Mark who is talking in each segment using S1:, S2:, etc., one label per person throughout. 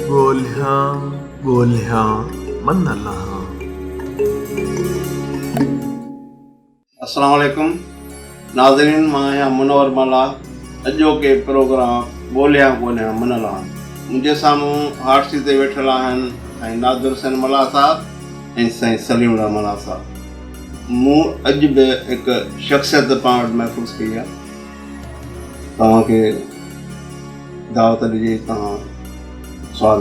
S1: ॻोल्हियां मन लाहां।
S2: अस्सलाम वालेकुम नाज़रीन, मां आहियां मुनव्वर मला। अॼोके प्रोग्राम ॻोल्हियां मन लाहां। मुंहिंजे साम्हूं हार्ट सीट ते वेठल आहिनि साईं नाज़िर हुसैन मला साहब ऐं साईं सलीम मला साहब। मूं अॼु बि हिकु शख़्सियत पाण वटि महफ़ूज़ कई आहे। तव्हांखे दावत ॾिजे, तव्हां सवाल।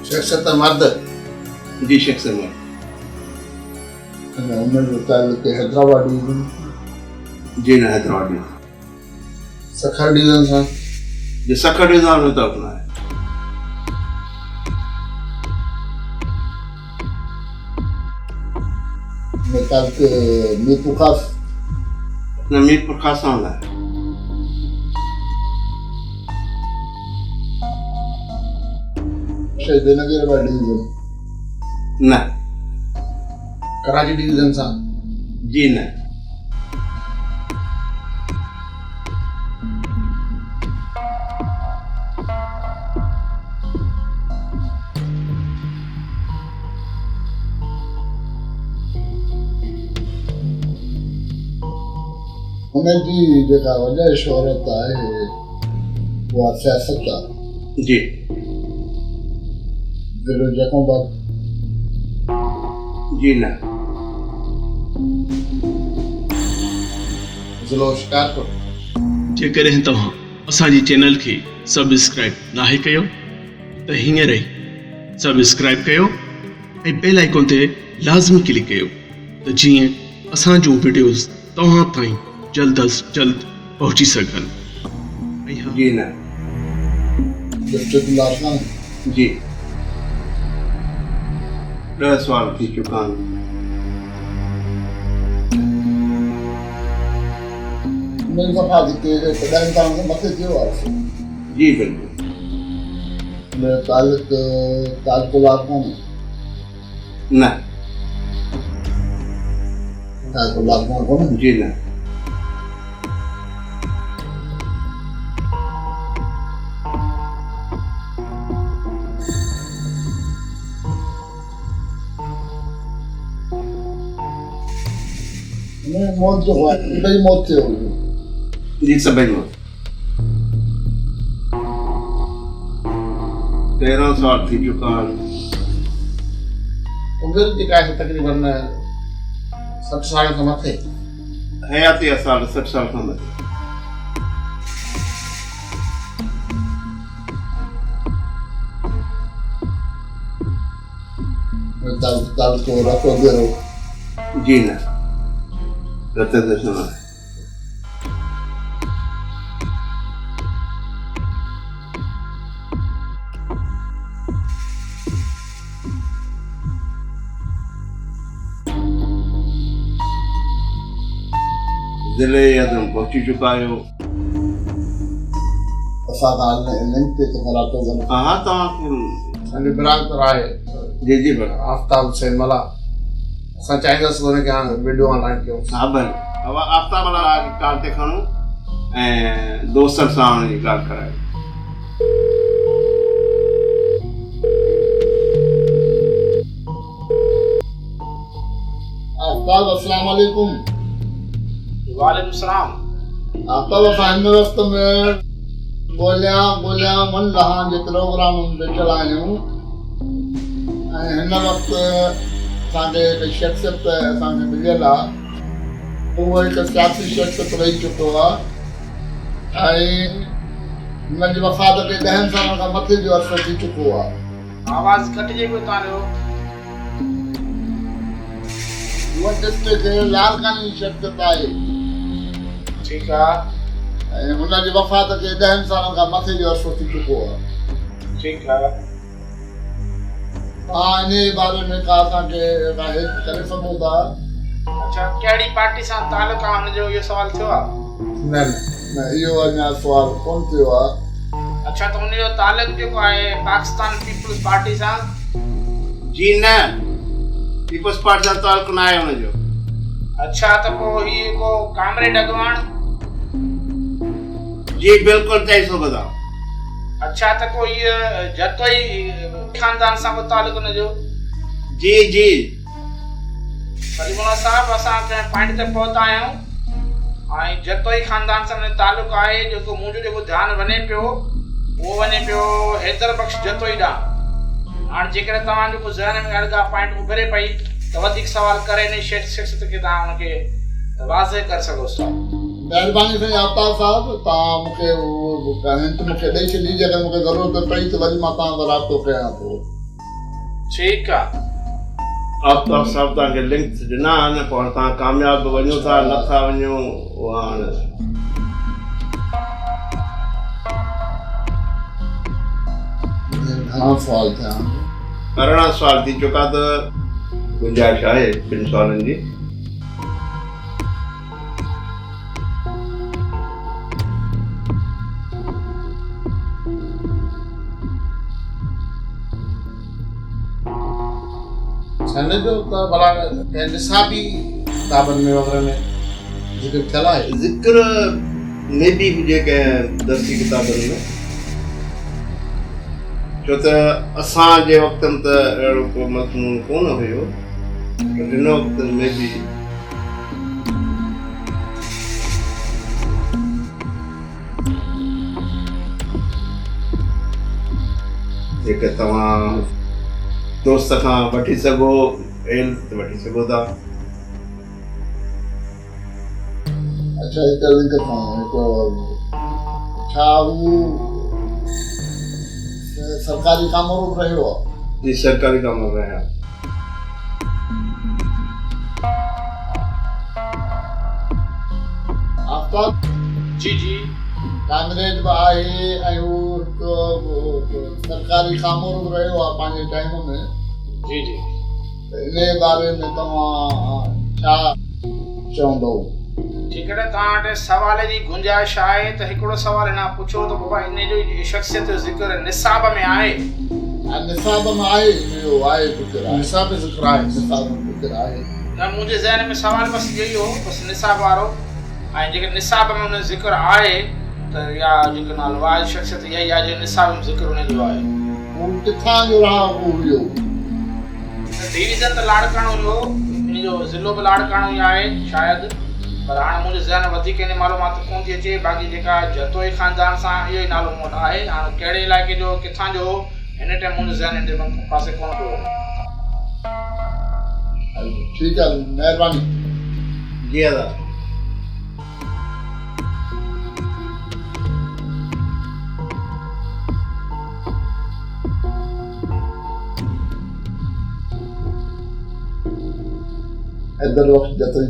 S3: शख़्सियत मर्द
S2: जी, शख़्सियत मर्द।
S3: उनजो ताल्लुक़ हैदराबाद डिवीज़न
S2: जी न, हैदराबाद में
S3: सखर डिवीज़न सां।
S2: जी, सखर डिवीज़न में तरफ़ न आहे।
S3: ताल्लुक़ मीरपुर ख़ास
S2: न, मीरपुर ख़ास सां न आहे।
S3: शहीदनगर डिवीज़न
S2: न।
S3: कराची डिवीज़न सां।
S2: जी न।
S3: हुनजी जेका वॾा शोहरत आहे उहा सियासत आहे।
S2: जी।
S3: ज़िलो जैकोबाद।
S2: जी न।
S3: ज़िलो शिकारपुर।
S4: जेकॾहिं तव्हां असांजी चैनल खे सब्सक्राइब नाहे कयो त हींअर ई सब्सक्राइब कयो ऐं बेल आइकन ते लाज़मी क्लिक कयो त जीअं असां जूं वीडियोज़ तव्हां ताईं जल्द अज जल्द पहुची सघनि।
S2: जी न।
S3: डिस्ट्रिक्ट लाहौर।
S2: जी। 10 सवाल थी चुका आहिनि।
S3: उन्हनि दफ़ा जेके 10 साल खां मथे थियो आहे।
S2: जी बिल्कुलु।
S3: ताल्लुक़ लाहौर
S2: न।
S3: ताल्लुक़ लाहौर कोन्हे।
S2: जी न।
S3: मौत जो हुआ बड़ी मौत थी होगी।
S2: जी, सभी मौत। 13 सवाल थी चुका है।
S3: उम्र जेका है तकरीबन 60 साल खां मथे।
S2: हयाती साल 60 साल खां मथे।
S3: ताल्लुक़ रतो देरो।
S2: जी न। रते दर्शन है। जिले आजम पहुंची चुका है।
S3: लिंक पे तो करातो जन।
S2: हाँ, तव्हां
S3: अने बराग पर आए।
S2: जी जी बराबर।
S3: आफ्ताब हुसैन मला असां चाहींदासीं हुन खे हाणे वीडियो ऑनलाइन कयूं।
S2: हा भले। अब आफ्ताब वाला कार ते खणो ऐं दोस्तनि सां हुनजी ॻाल्हि करायो।
S3: आफ्ताब अस्सलाम वालेकुम।
S5: वालेकुम सलाम।
S3: आफ्ताब असां हिन वक़्त में ॻोल्हियां मन लाहां जे प्रोग्राम में वेठल आहियूं ऐं हिन वक़्तु असांखे हिकु शख़्सियत असांखे मिलियल आहे। उहो हिकु सियासी शख़्सियत रही चुको आहे ऐं हुनजी वफ़ात खे 10 साल खां मथे जो अर्सो थी चुको आहे।
S5: आवाज़ कटिजे पियो तव्हांजो।
S3: उहा डिस्ट्रिक्ट लालकानी शख़्सियत आहे।
S5: ठीकु आहे।
S3: ऐं हुनजी वफ़ात खे 10 साल खां मथे जो अर्सो थी चुको आहे।
S5: ठीकु आहे।
S3: तव्हां इन जे बारे में का असांखे हेल्प करे सघो था?
S5: अच्छा, कहिड़ी पार्टी सां तालुक़ आहे हुनजो, इहो सुवाल थियो आहे?
S3: न, इहो अञा सुवाल कोन थियो आहे।
S5: अच्छा, त हुनजो तालुक़ जेको आहे पाकिस्तान पीपल्स पार्टी सां?
S2: जी न, पीपल्स पार्टी सां तालुक़ न आहे हुनजो।
S5: अच्छा, त पोइ हीउ को कामरेड अॻवान?
S2: जी बिल्कुलु चई सघो था।
S5: अच्छा त कोई जतोई खानदान सां को तालुक न जो
S2: जी जी
S5: वलीमुल्ला साहब असां कंहिं पॉइंट ते पहुता आहियूं ऐं जतोई खानदान सां तालुक आहे जेको मुंहिंजो जेको ध्यानु वञे पियो उहो वञे पियो हैदर बख्श जतोई ॾांहुं। हाणे जेकॾहिं तव्हांजो को ज़हन में अड़गा पॉइंट उभरे पई त वधीक सवाल करे इन शख़्सियत खे तव्हां हुनखे वाज़े करे सघो था।
S3: महिरबानी साईं आफ्ताब साहब, तव्हां मूंखे हिंट मूंखे ॾेई छॾी, जॾहिं मूंखे ज़रूरत पई त वरी मां तव्हां सां राब्तो कयां थो।
S5: ठीकु आहे।
S2: आफ्ताब साहब तव्हांखे लिंक्स ॾिना आहिनि, पोइ तव्हां कामयाब वञो था नथा वञो उहा हाणे
S3: घणा सुवाल थिया?
S2: 18 सुवाल थी चुका त गुंजाइश आहे 2 सुवालनि जी।
S3: छाने जो त भला कंहिं निसाबी किताबनि में वग़ैरह में ज़िक्र थियल आहे?
S2: ज़िक्र में बि हुजे कंहिं दर्सी किताबनि में, छो त असांजे वक़्तनि त अहिड़ो को मज़मून कोन हुयो, हिन वक़्तनि में बि जेके तव्हां दोस्त खां वठी सघो हेल्प वठी सघो था।
S3: अच्छा, हिकु लिंक खां हिकु छा हू सरकारी कम रहियो आहे?
S2: जी सरकारी कम रहिया।
S3: आफ्ताब
S5: जी जी
S3: कांग्रेस बि आहे ऐं हू सरकारी कामोर बि रहियो आहे पंहिंजे टाइम में।
S5: जी जी
S3: त इन बारे में तव्हां छा चवंदव?
S5: ठीकु आहे। तव्हां वटि सवाल जी गुंजाइश आहे त हिकिड़ो सवाल अञा पुछो त बाबा इन जो शख़्सियत जो ज़िक्र निसाब में आहे?
S3: निसाब में आहे, इहो आहे ज़िक्र आहे, निसाब ज़िक्र आहे, निसाब में ज़िक्र आहे।
S5: न मुंहिंजे ज़हन में सवाल बसि इहो ई हो, बसि निसाब वारो। ऐं जेके निसाब में हुन ज़िक्र आहे त या जेको नालो आहे शख़्सियत इहा ई आहे जो निसाब में ज़िक्र हुनजो आहे।
S3: हू किथां जो रहा हुयो?
S5: डिवीज़न त लाड़काणो हुयो, इन जो ज़िलो बि लाड़काणो ई आहे शायदि, पर हाणे मुंहिंजे ज़हन में वधीक इन मालूमात कोन थी अचे। बाक़ी जेका जतोई ख़ानदान सां इहो ई नालो मूं वटि आहे। हाणे कहिड़े इलाइक़े जो किथां जो हिन टाइम मुंहिंजे ज़हन जे पासे कोन पियो।
S3: ठीकु आहे, महिरबानी।
S2: जी दादा।
S3: हैदर बख्श जतोई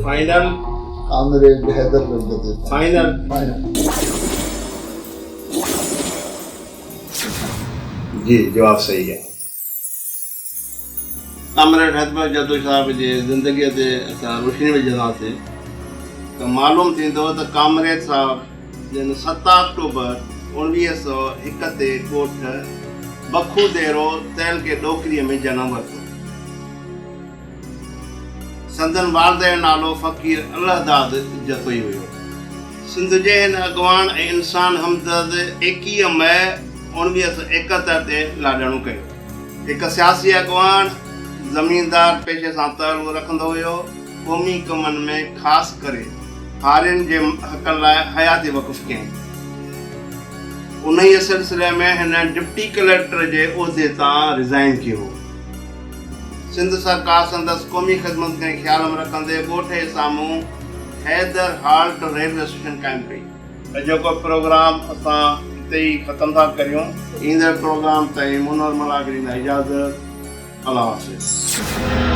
S2: फाइनल?
S3: कांग्रेस हैदर बख्श जतोई
S2: फाइनल? जी जवाब सही है। कामरेड हैदर बख्श जतोई साहब जी ज़िंदगीअ ते असां रोशनी विझंदासीं त मालूम थींदो त कामरेड साहब जिन 7 अक्टूबर 1901 ते ॻोठ बखू देरो तैल के डोकरीअ में जनम वरितो। संदन वालदे जो नालो फ़कीर अलहदाद जतोई हुयो। सिंध जे हिन अॻवान ऐं इंसान हमदर्द 21 मई 1971 ते लाॾाणो कयो। हिकु सियासी अॻवान ज़मीनदार पेशे सां तालुक़ रखंदो हुयो। क़ौमी कमनि में ख़ासि करे हारियुनि जे हक़नि लाइ हयाती वक़ुफ़ कयईं। उन ई सिलसिले में हिन डिप्टी कलेक्टर जे उहिदे तां रिज़ाइन कयो। सिंध सरकार संदसि क़ौमी ख़िदमत खे ख़्याल में रखंदे ॻोठ जे साम्हूं हैदर हाल्ट रेलवे स्टेशन क़ाइमु कई। अॼोको प्रोग्राम असां हिते ई ख़तमु था करियूं। ईंदड़ प्रोग्राम ताईं मुनवर मल्हां खे ॾींदा इजाज़त। अल्लाह हाफ़िज़।